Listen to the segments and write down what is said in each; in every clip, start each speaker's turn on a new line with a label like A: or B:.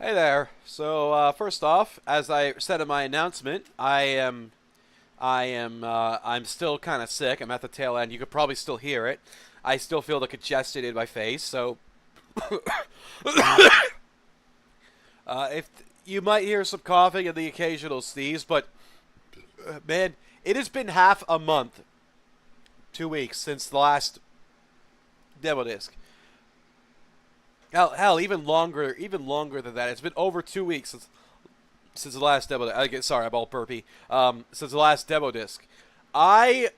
A: Hey there. So first off, as I said in my announcement, I'm still kind of sick. I'm at the tail end. You could probably still hear it. I still feel the congestion in my face. So if you might hear some coughing and the occasional sneeze, but man, it has been half a month, 2 weeks since the last demo disc. Hell, even longer than that. It's been over 2 weeks since the last demo. Sorry, I'm all burpy. Since the last demo disc, I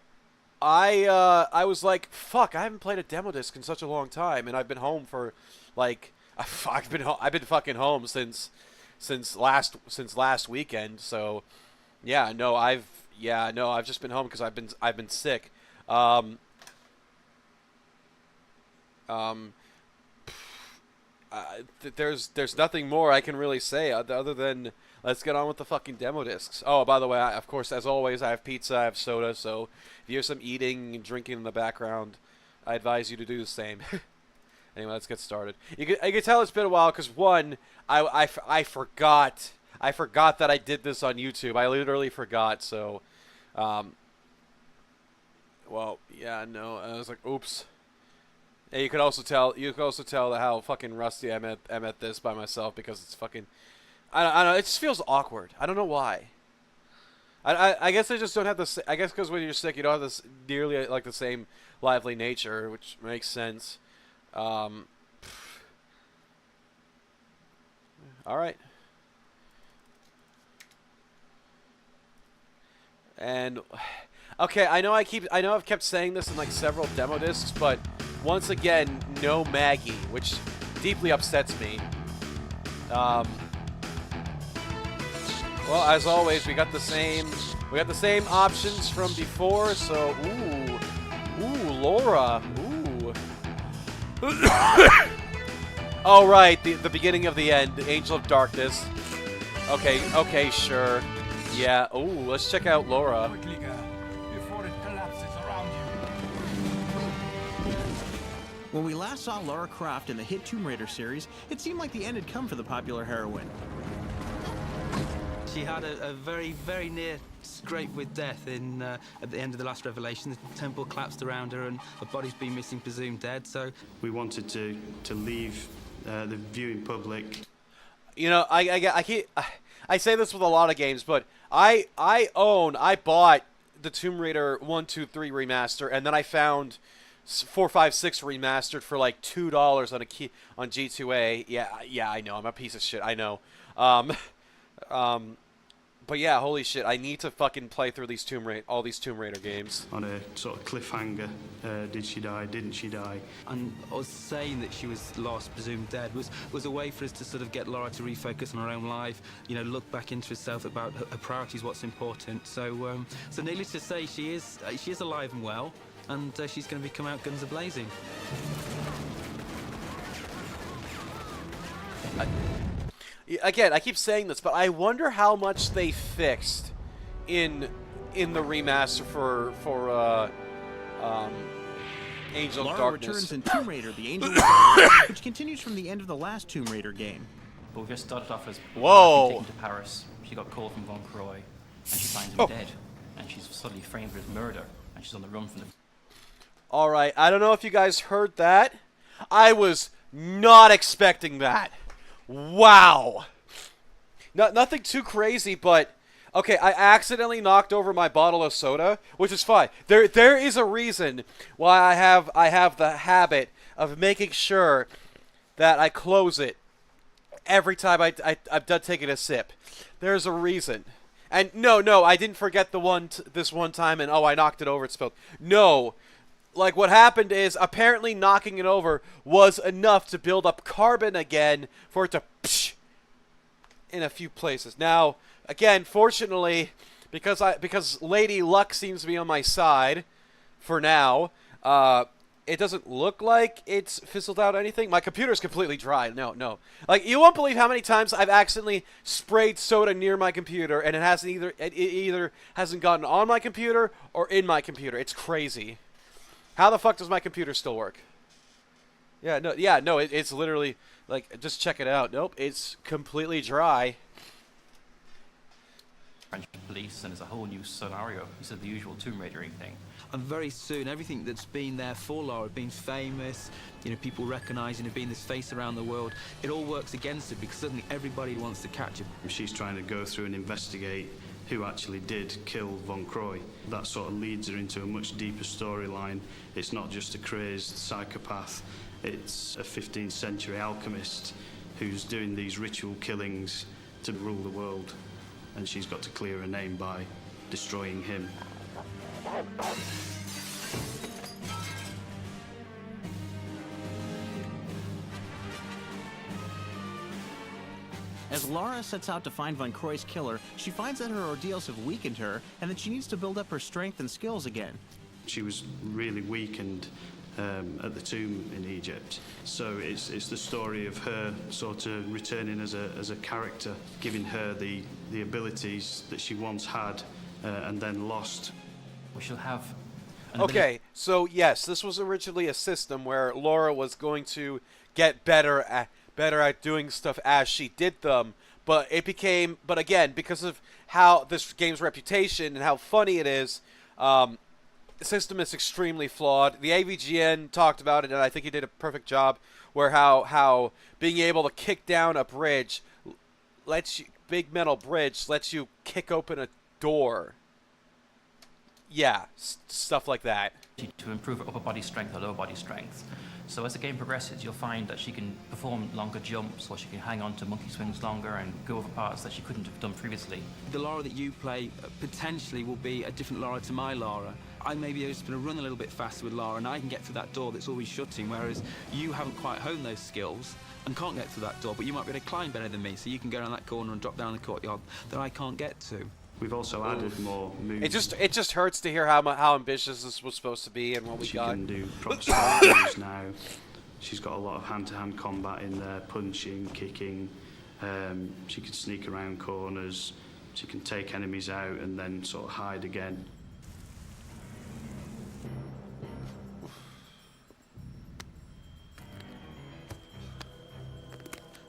A: I was like, fuck, I haven't played a demo disc in such a long time, and I've been home for like I've been fucking home since last weekend. So I've just been home because I've been sick. Um, um, there's nothing more I can really say other than let's get on with the fucking demo discs. Oh, by the way, of course, as always, I have pizza, I have soda, so if you hear some eating and drinking in the background, I advise you to do the same. Anyway, let's get started. I can tell it's been a while because one, I forgot that I did this on YouTube. I literally forgot. So, um, well, yeah, no, I was like, oops. And you could also tell how fucking rusty I'm at this by myself because it's fucking I don't know, it just feels awkward. I don't know why. I guess I just don't have this. I guess because when you're sick, you don't have this nearly like the same lively nature, which makes sense. Um, all right. And okay, I know I've kept saying this in like several demo discs, but once again, no Maggie, which deeply upsets me. Um, well, as always, we got the same options from before. So, Laura, ooh. Oh right, the beginning of the end, the Angel of Darkness. Okay, sure. Yeah. Ooh, let's check out Laura.
B: Quickly, girl, before it collapses around you.
C: When we last saw Lara Croft in the hit Tomb Raider series, it seemed like the end had come for the popular heroine.
D: She had a very, very near scrape with death at the end of the last revelation. The temple collapsed around her and her body's been missing, presumed dead, so...
E: We wanted to leave the viewing public.
A: You know, I say this with a lot of games, but I bought the Tomb Raider 1, 2, 3 remaster, and then I found 4, 5, 6 remastered for like $2 on G2A. Yeah, I know, I'm a piece of shit. I know. But yeah, holy shit, I need to fucking play through all these Tomb Raider games.
E: On a sort of cliffhanger, did she die, didn't she die?
D: And us saying that she was lost, presumed dead, was a way for us to sort of get Laura to refocus on her own life, you know, look back into herself about her priorities, what's important. So, so needless to say, she is alive and well, and she's going to come out guns a-blazing.
A: Again, I keep saying this, but I wonder how much they fixed in the remaster for Angel of
C: Lara
A: Darkness.
C: returns in Tomb Raider: The Angel of Darkness, which continues from the end of the last Tomb Raider game.
F: But we just started off as
A: Whoa.
F: taken to Paris. She got called from Von Croy, and she finds him dead, and she's suddenly framed for his murder, and she's on the run from the...
A: All right, I don't know if you guys heard that. I was not expecting that. Wow. Nothing too crazy, but okay, I accidentally knocked over my bottle of soda, which is fine. There is a reason why I have the habit of making sure that I close it every time I'm done taking a sip. There's a reason. And no, I didn't forget this one time and I knocked it over, it spilled. No. Like, what happened is, apparently knocking it over was enough to build up carbon again for it to psh in a few places. Now, again, fortunately, because Lady Luck seems to be on my side for now, it doesn't look like it's fizzled out anything. My computer's completely dry. No. Like, you won't believe how many times I've accidentally sprayed soda near my computer, and it either hasn't gotten on my computer or in my computer. It's crazy. How the fuck does my computer still work? no. It's literally like, just check it out. Nope, it's completely dry.
F: French police, and it's a whole new scenario instead of the usual Tomb Raidering thing.
D: And very soon, everything that's been there for Lara, being famous, people recognising her, being this face around the world, it all works against her because suddenly everybody wants to catch her.
E: She's trying to go through and investigate who actually did kill Von Croy. That sort of leads her into a much deeper storyline. It's not just a crazed psychopath, it's a 15th century alchemist who's doing these ritual killings to rule the world. And she's got to clear her name by destroying him.
C: As Lara sets out to find Von Croy's killer, she finds that her ordeals have weakened her and that she needs to build up her strength and skills again.
E: She was really weakened at the tomb in Egypt. So it's the story of her sort of returning as a character, giving her the abilities that she once had and then lost.
F: We shall have.
A: Okay, so yes, this was originally a system where Laura was going to get better at doing stuff as she did them, but again, because of how this game's reputation and how funny it is, the system is extremely flawed. The AVGN talked about it, and I think he did a perfect job, where how being able to kick down a bridge big metal bridge lets you kick open a door. Yeah, stuff like that.
F: To improve her upper body strength or lower body strength. So as the game progresses, you'll find that she can perform longer jumps, or she can hang on to monkey swings longer and go over parts that she couldn't have done previously.
D: The Lara that you play potentially will be a different Lara to my Lara. I may be just going to run a little bit faster with Lara, and I can get through that door that's always shutting, whereas you haven't quite honed those skills and can't get through that door, but you might be able to climb better than me, so you can go around that corner and drop down the courtyard that I can't get to.
E: We've also added more moves.
A: It just hurts to hear how ambitious this was supposed to be and what we got.
E: She can do proper strike moves now. She's got a lot of hand-to-hand combat in there, punching, kicking. She can sneak around corners. She can take enemies out and then sort of hide again.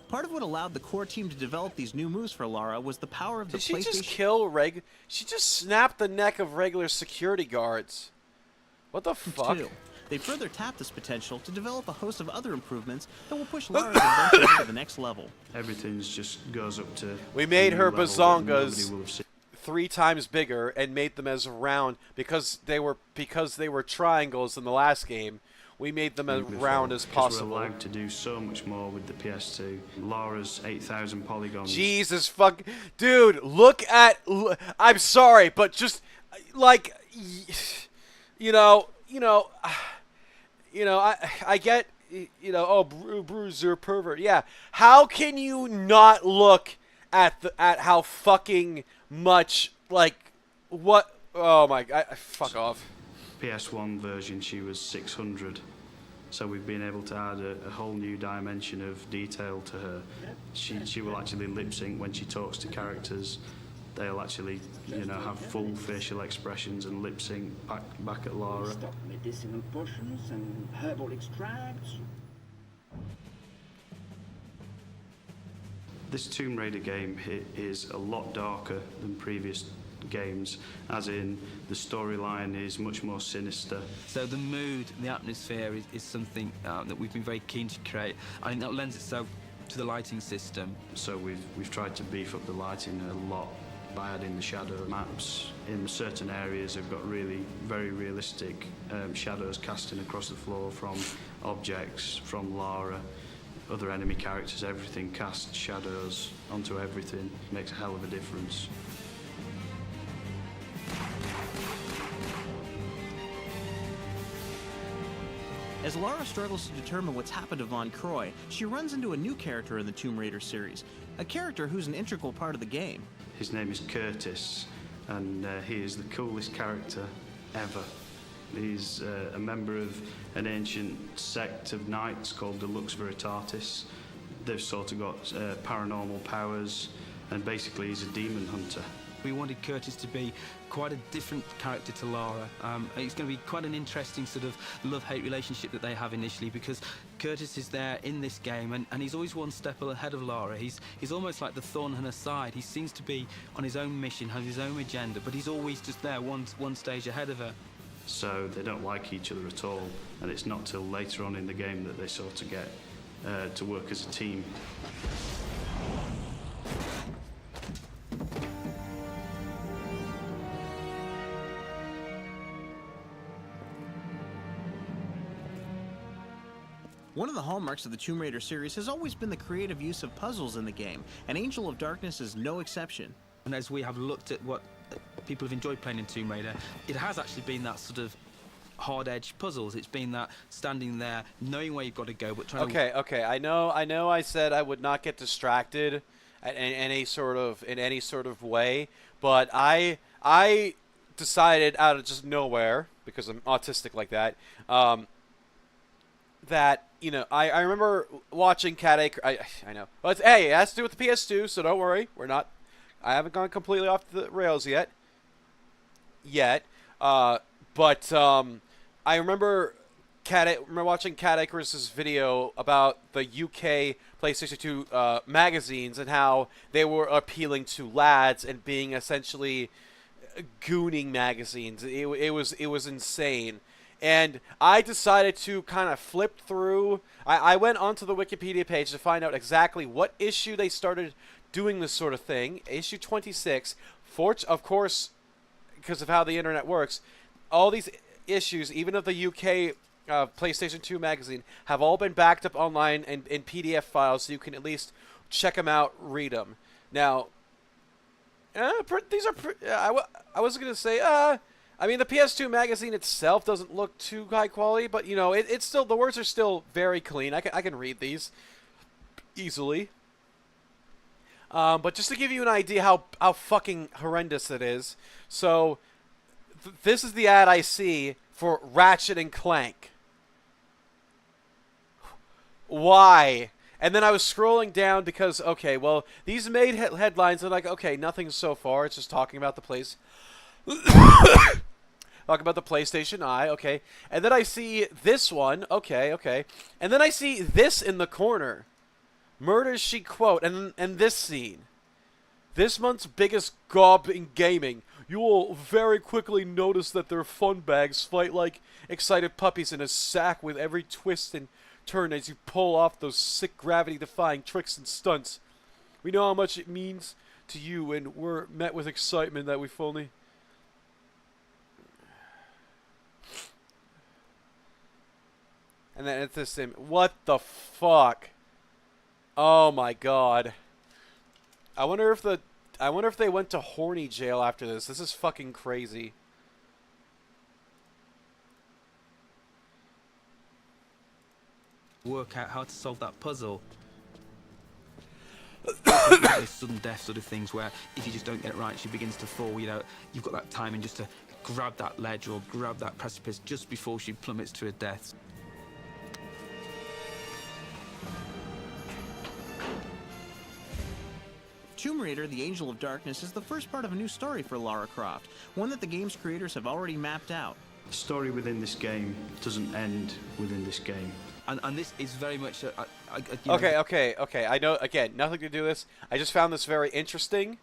C: Part of what allowed the core team to develop these new moves for Lara was the power of the
A: Did she
C: PlayStation.
A: just kill She just snapped the neck of regular security guards. What the fuck?
C: 2. They further tapped this potential to develop a host of other improvements that will push Lara's adventure to the next level.
E: Everything just goes up to.
A: We made her
E: bazongas
A: bazongas 3 times bigger and made them as round because they were triangles in the last game. We made them as round as possible.
E: We're allowed to do so much more with the PS2. Lara's 8,000 polygons.
A: Jesus fuck, dude! I'm sorry, but just like, I get, oh, bruiser pervert. Yeah, how can you not look at how fucking much what? Oh my god! Fuck off.
E: PS1 version, she was 600. So we've been able to add a whole new dimension of detail to her. She will actually lip sync when she talks to characters. They'll actually, have full facial expressions and lip sync back at Lara.
G: Stock medicinal potions and herbal extracts.
E: This Tomb Raider game is a lot darker than previous games, as in the storyline is much more sinister.
D: So the mood, the atmosphere is something that we've been very keen to create. I think that lends itself to the lighting system.
E: So we've tried to beef up the lighting a lot by adding the shadow maps. In certain areas they've got really very realistic shadows casting across the floor from objects, from Lara, other enemy characters. Everything casts shadows onto everything. Makes a hell of a difference.
C: As Lara struggles to determine what's happened to Von Croy, she runs into a new character in the Tomb Raider series, a character who's an integral part of the game.
E: His name is Curtis, and he is the coolest character ever. He's a member of an ancient sect of knights called the Lux Veritatis. They've sort of got paranormal powers, and basically he's a demon hunter.
D: We wanted Curtis to be quite a different character to Lara. It's going to be quite an interesting sort of love-hate relationship that they have initially, because Curtis is there in this game and he's always one step ahead of Lara. He's almost like the thorn in her side. He seems to be on his own mission, has his own agenda, but he's always just there one stage ahead of her.
E: So they don't like each other at all, and it's not till later on in the game that they sort of get to work as a team.
C: One of the hallmarks of the Tomb Raider series has always been the creative use of puzzles in the game, and Angel of Darkness is no exception.
D: And as we have looked at what people have enjoyed playing in Tomb Raider, it has actually been that sort of hard-edged puzzles. It's been that standing there, knowing where you've got to go, but trying to...
A: Okay. I know. I said I would not get distracted in any sort of way, but I decided out of just nowhere, because I'm autistic like that, that, you know, I remember watching Cat Acre. I know. Well, hey, it has to do with the PS2, so don't worry. I haven't gone completely off the rails yet. But I remember watching Cat Acres' video about the UK PlayStation 2 magazines and how they were appealing to lads and being essentially gooning magazines. It was insane. And I decided to kind of flip through. I went onto the Wikipedia page to find out exactly what issue they started doing this sort of thing. Issue 26. Of course, because of how the internet works, all these issues, even of the UK PlayStation 2 magazine, have all been backed up online in PDF files, so you can at least check them out, read them. Now, these are... I was going to say... I mean, the PS2 magazine itself doesn't look too high quality, but, you know, it's still... The words are still very clean. I can read these easily. But just to give you an idea how fucking horrendous it is. So, this is the ad I see for Ratchet and Clank. Why? And then I was scrolling down because, okay, well, these made headlines. And like, okay, nothing so far. It's just talking about the place... Talk about the PlayStation Eye, okay. And then I see this one, okay. And then I see this in the corner. Murder She Quote, and this scene. This month's biggest gob in gaming. You will very quickly notice that their fun bags fight like excited puppies in a sack with every twist and turn as you pull off those sick gravity-defying tricks and stunts. We know how much it means to you, and we're met with excitement that we've only... And then it's this thing. What the fuck? Oh my god. I wonder if they went to horny jail after this. This is fucking crazy.
D: Work out how to solve that puzzle. Those sudden death sort of things where if you just don't get it right, she begins to fall. You know, you've got that timing just to grab that ledge or grab that precipice just before she plummets to her death.
C: Tomb Raider: The Angel of Darkness is the first part of a new story for Lara Croft, one that the game's creators have already mapped out.
E: The story within this game doesn't end within this game.
D: And this is very much a
A: Okay. I know, again, nothing to do with this. I just found this very interesting.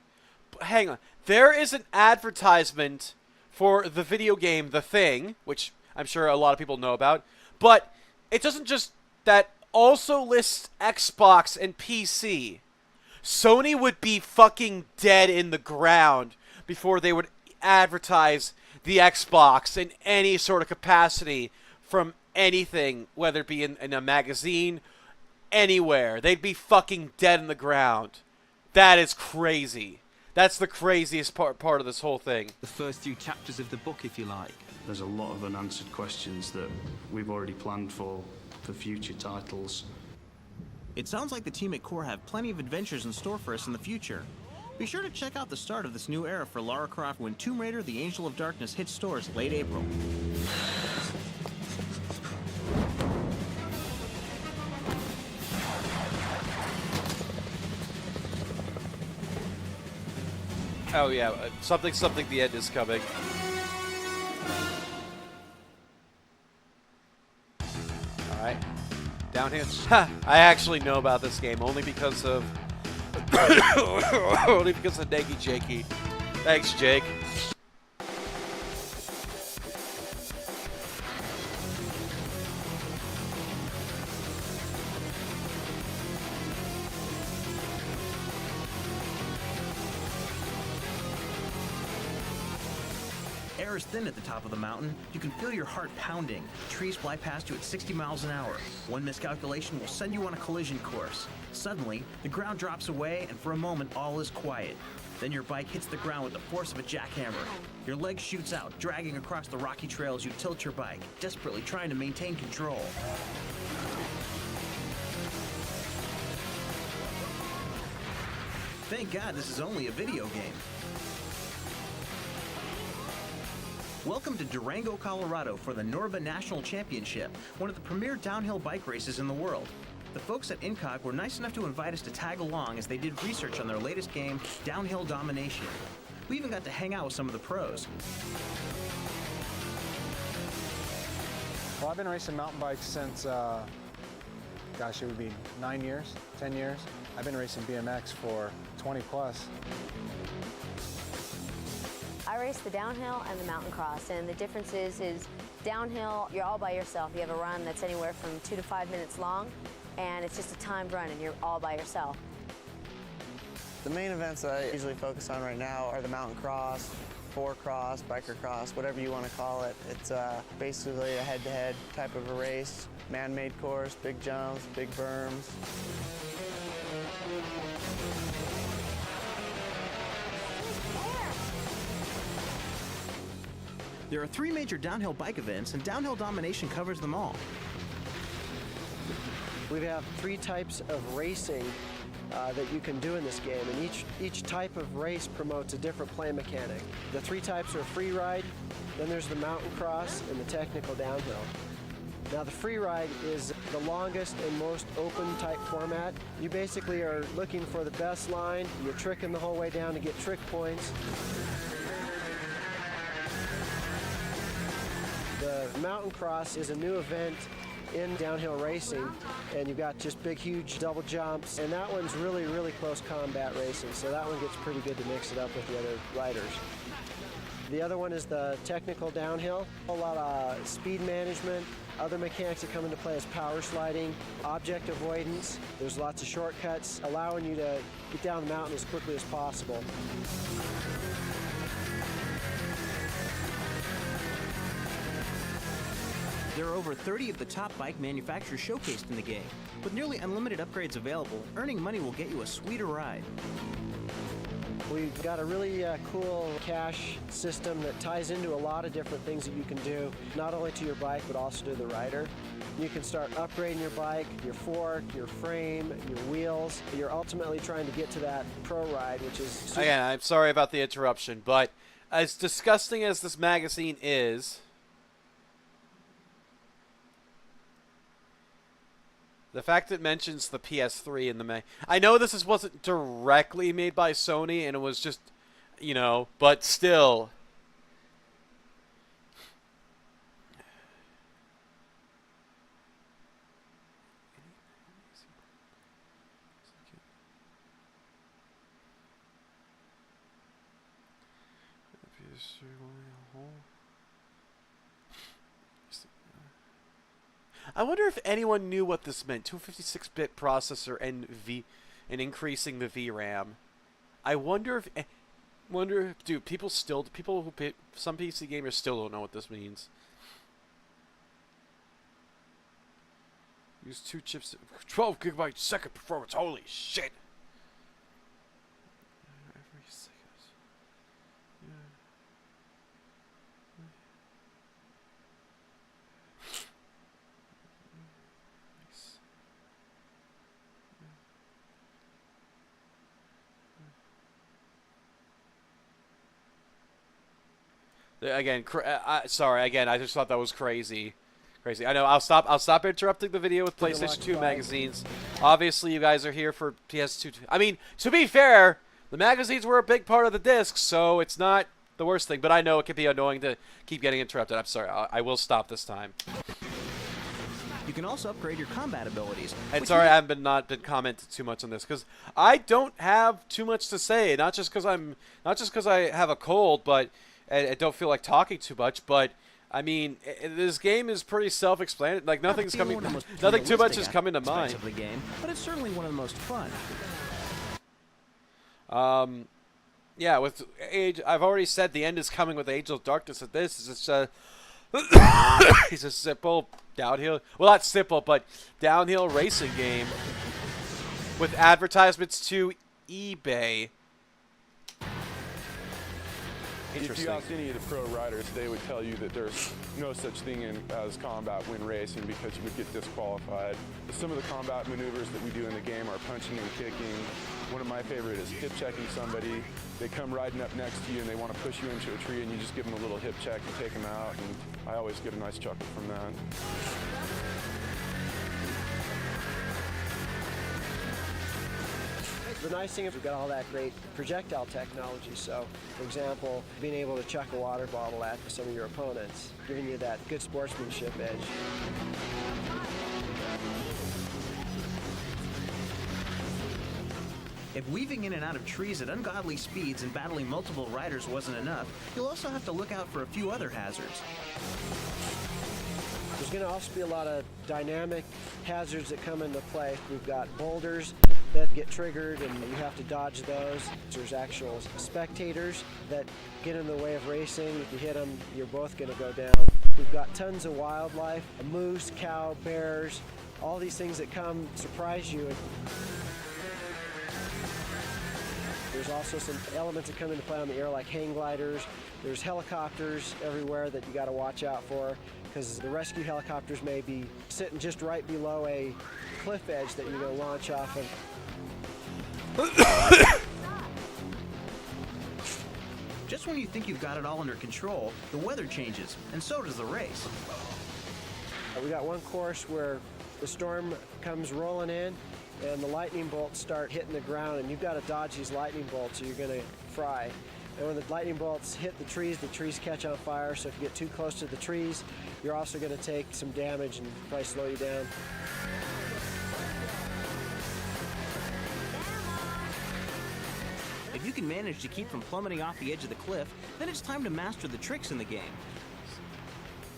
A: But hang on. There is an advertisement for the video game The Thing, which I'm sure a lot of people know about. But it doesn't just... That also lists Xbox and PC. Sony would be fucking dead in the ground before they would advertise the Xbox in any sort of capacity from anything, whether it be in a magazine, anywhere. They'd be fucking dead in the ground. That is crazy. That's the craziest part of this whole thing.
D: The first few chapters of the book, if you like.
E: There's a lot of unanswered questions that we've already planned for future titles.
C: It sounds like the team at Core have plenty of adventures in store for us in the future. Be sure to check out the start of this new era for Lara Croft when Tomb Raider: The Angel of Darkness hits stores late April.
A: Oh yeah, something, the end is coming. Alright. Down here. I actually know about this game only because of... only because of Naggy Jakey. Thanks, Jake.
C: Air is thin at the top of the mountain. You can feel your heart pounding. Trees fly past you at 60 miles an hour. One miscalculation will send you on a collision course. Suddenly, the ground drops away, and for a moment, all is quiet. Then your bike hits the ground with the force of a jackhammer. Your leg shoots out, dragging across the rocky trail as you tilt your bike, desperately trying to maintain control. Thank God this is only a video game. Welcome to Durango, Colorado for the Norba National Championship, one of the premier downhill bike races in the world. The folks at Incog were nice enough to invite us to tag along as they did research on their latest game, Downhill Domination. We even got to hang out with some of the pros.
H: Well, I've been racing mountain bikes since, gosh, it would be 9 years, 10 years. I've been racing BMX for 20 plus.
I: I race the downhill and the mountain cross, and the difference is downhill, you're all by yourself. You have a run that's anywhere from 2 to 5 minutes long, and it's just a timed run, and you're all by yourself.
J: The main events that I usually focus on right now are the mountain cross, four cross, biker cross, whatever you want to call it. It's basically a head-to-head type of a race, man-made course, big jumps, big berms.
C: There are 3 major downhill bike events, and Downhill Domination covers them all.
K: We have 3 types of racing that you can do in this game, and each type of race promotes a different play mechanic. The 3 types are free ride, then there's the mountain cross, and the technical downhill. Now the free ride is the longest and most open type format. You basically are looking for the best line, you're tricking the whole way down to get trick points. The mountain cross is a new event in downhill racing, and you've got just big, huge double jumps, and that one's really, really close combat racing, so that one gets pretty good to mix it up with the other riders. The other one is the technical downhill. A lot of speed management. Other mechanics that come into play is power sliding, object avoidance. There's lots of shortcuts, allowing you to get down the mountain as quickly as possible.
C: There are over 30 of the top bike manufacturers showcased in the game. With nearly unlimited upgrades available, earning money will get you a sweeter ride.
K: We've got a really cool cash system that ties into a lot of different things that you can do, not only to your bike, but also to the rider. You can start upgrading your bike, your fork, your frame, your wheels. You're ultimately trying to get to that pro ride, which is...
A: Again, I'm sorry about the interruption, but as disgusting as this magazine is, the fact it mentions the PS3 in the I know this wasn't directly made by Sony, and it was just, you know, but still. I wonder if anyone knew what this meant. 256-bit processor and increasing the VRAM. I wonder if dude, some PC gamers still don't know what this means. Use 2 chips, 12 gigabyte second performance. Holy shit! Every second. Yeah. Again, sorry. Again, I just thought that was crazy. Crazy. I know. I'll stop interrupting the video with PlayStation 2 magazines. Obviously, you guys are here for PS2. I mean, to be fair, The magazines were a big part of the disc, so it's not the worst thing. But I know it can be annoying to keep getting interrupted. I'm sorry. I will stop this time.
C: You can also upgrade your combat abilities.
A: And sorry, I haven't been commented too much on this because I don't have too much to say. Not just because I have a cold, but I don't feel like talking too much. But I mean, this game is pretty self-explanatory. Like nothing too much is coming to mind.
C: Of the game, but it's certainly one of the most fun.
A: Yeah, with Age, I've already said the end is coming with Age of Darkness. And this is just it's a simple downhill, well, not simple, but downhill racing game with advertisements to eBay.
L: If you ask any of the pro riders, they would tell you that there's no such thing as combat when racing because you would get disqualified. Some of the combat maneuvers that we do in the game are punching and kicking. One of my favorite is hip checking somebody. They come riding up next to you and they want to push you into a tree and you just give them a little hip check and take them out. And I always get a nice chuckle from that.
K: The nice thing is we've got all that great projectile technology. So, for example, being able to chuck a water bottle at some of your opponents, giving you that good sportsmanship edge.
C: If weaving in and out of trees at ungodly speeds and battling multiple riders wasn't enough, you'll also have to look out for a few other hazards.
K: There's going to also be a lot of dynamic hazards that come into play. We've got boulders that get triggered and you have to dodge those. There's actual spectators that get in the way of racing. If you hit them, you're both going to go down. We've got tons of wildlife, a moose, cow, bears, all these things that come surprise you. There's also some elements that come into play on the air like hang gliders. There's helicopters everywhere that you got to watch out for because the rescue helicopters may be sitting just right below a cliff edge that you're going to launch off of.
C: Just when you think you've got it all under control, the weather changes, and so does the race.
K: We got one course where the storm comes rolling in and the lightning bolts start hitting the ground and you've got to dodge these lightning bolts or you're going to fry. And when the lightning bolts hit the trees catch on fire, so if you get too close to the trees, you're also going to take some damage and probably slow you down.
C: If you can manage to keep from plummeting off the edge of the cliff, then it's time to master the tricks in the game.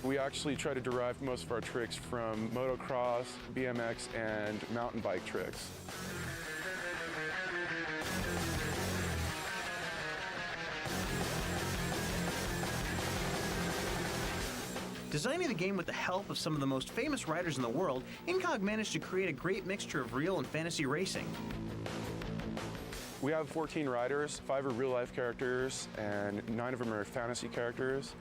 L: We actually try to derive most of our tricks from motocross, BMX, and mountain bike tricks.
C: Designing the game with the help of some of the most famous riders in the world, Incog managed to create a great mixture of real and fantasy racing.
L: We have 14 riders, 5 are real-life characters, and 9 of them are fantasy characters.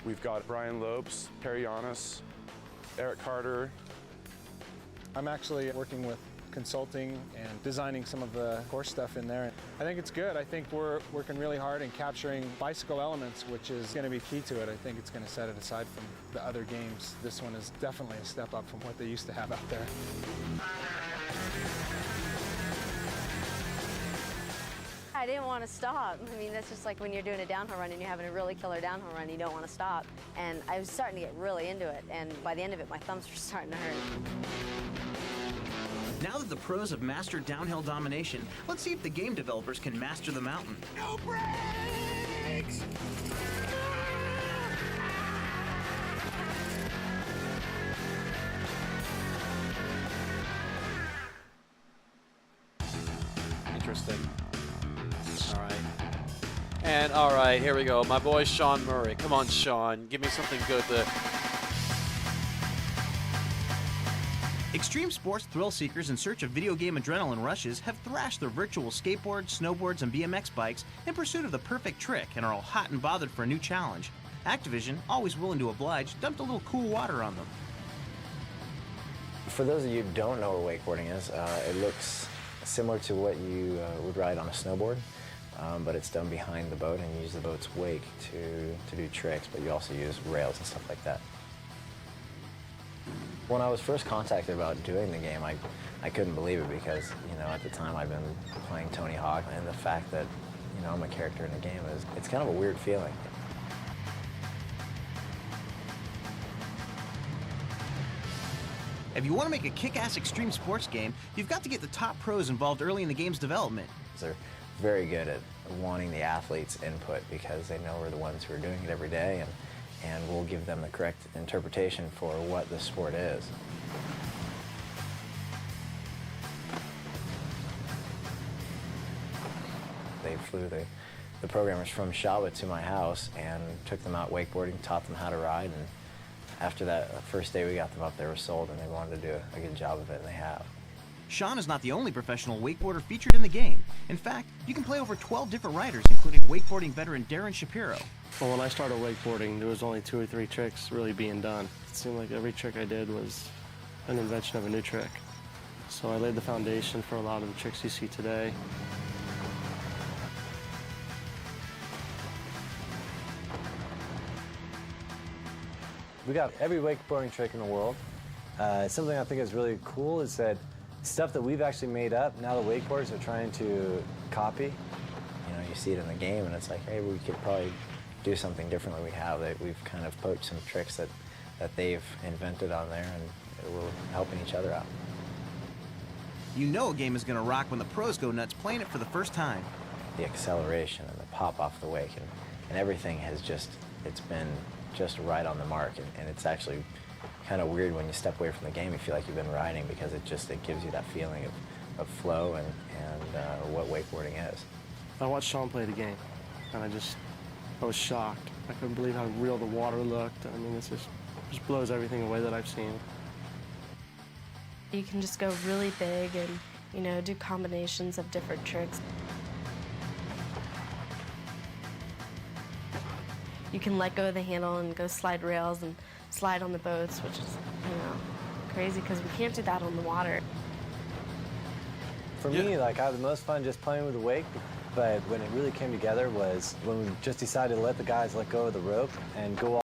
L: We've got Brian Lopes, Perry Yanis, Eric Carter.
H: I'm actually working with consulting and designing some of the course stuff in there. I think it's good. I think we're working really hard and capturing bicycle elements, which is going to be key to it. I think it's going to set it aside from the other games. This one is definitely a step up from what they used to have out there.
I: I didn't want to stop. I mean, that's just like when you're doing a downhill run and you're having a really killer downhill run, you don't want to stop. And I was starting to get really into it, and by the end of it, my thumbs were starting to hurt.
C: Now that the pros have mastered downhill domination, let's see if the game developers can master the mountain.
B: No brakes!
A: Interesting. All right. And all right, here we go. My boy Sean Murray. Come on, Sean. Give me something good to...
C: Extreme sports thrill seekers in search of video game adrenaline rushes have thrashed their virtual skateboards, snowboards, and BMX bikes in pursuit of the perfect trick and are all hot and bothered for a new challenge. Activision, always willing to oblige, dumped a little cool water on them.
M: For those of you who don't know what wakeboarding is, it looks similar to what you would ride on a snowboard, but it's done behind the boat and you use the boat's wake to do tricks, but you also use rails and stuff like that. When I was first contacted about doing the game, I couldn't believe it because, you know, at the time I'd been playing Tony Hawk, and the fact that, you know, I'm a character in the game it's kind of a weird feeling.
C: If you want to make a kick-ass extreme sports game, you've got to get the top pros involved early in the game's development.
M: They're very good at wanting the athletes' input because they know we're the ones who are doing it every day, and we'll give them the correct interpretation for what the sport is. They flew the programmers from Shaba to my house and took them out wakeboarding, taught them how to ride, and after that first day we got them up, they were sold and they wanted to do a good job of it, and they have.
C: Sean is not the only professional wakeboarder featured in the game. In fact, you can play over 12 different riders, including wakeboarding veteran Darren Shapiro.
N: Well, when I started wakeboarding, there was only 2 or 3 tricks really being done. It seemed like every trick I did was an invention of a new trick. So I laid the foundation for a lot of the tricks you see today.
O: We got every wakeboarding trick in the world. Something I think is really cool is that stuff that we've actually made up, now the wakeboarders are trying to copy.
M: You know, you see it in the game and it's like, hey, we could probably do something different than we have. That we've kind of poached some tricks that they've invented on there, and we're helping each other out.
C: You know a game is going to rock when the pros go nuts playing it for the first time.
M: The acceleration and the pop off the wake and everything has it's been just right on the mark, and it's actually kind of weird when you step away from the game. You feel like you've been riding because it gives you that feeling of flow and what wakeboarding is.
N: I watched Sean play the game, and I was shocked. I couldn't believe how real the water looked. I mean, it just blows everything away that I've seen.
P: You can just go really big and, you know, do combinations of different tricks. You can let go of the handle and go slide rails and slide on the boats, which is, you know, crazy because we can't do that on the water.
O: For me, like, I had the most fun just playing with the wake, but when it really came together was when we just decided to let the guys let go of the rope and go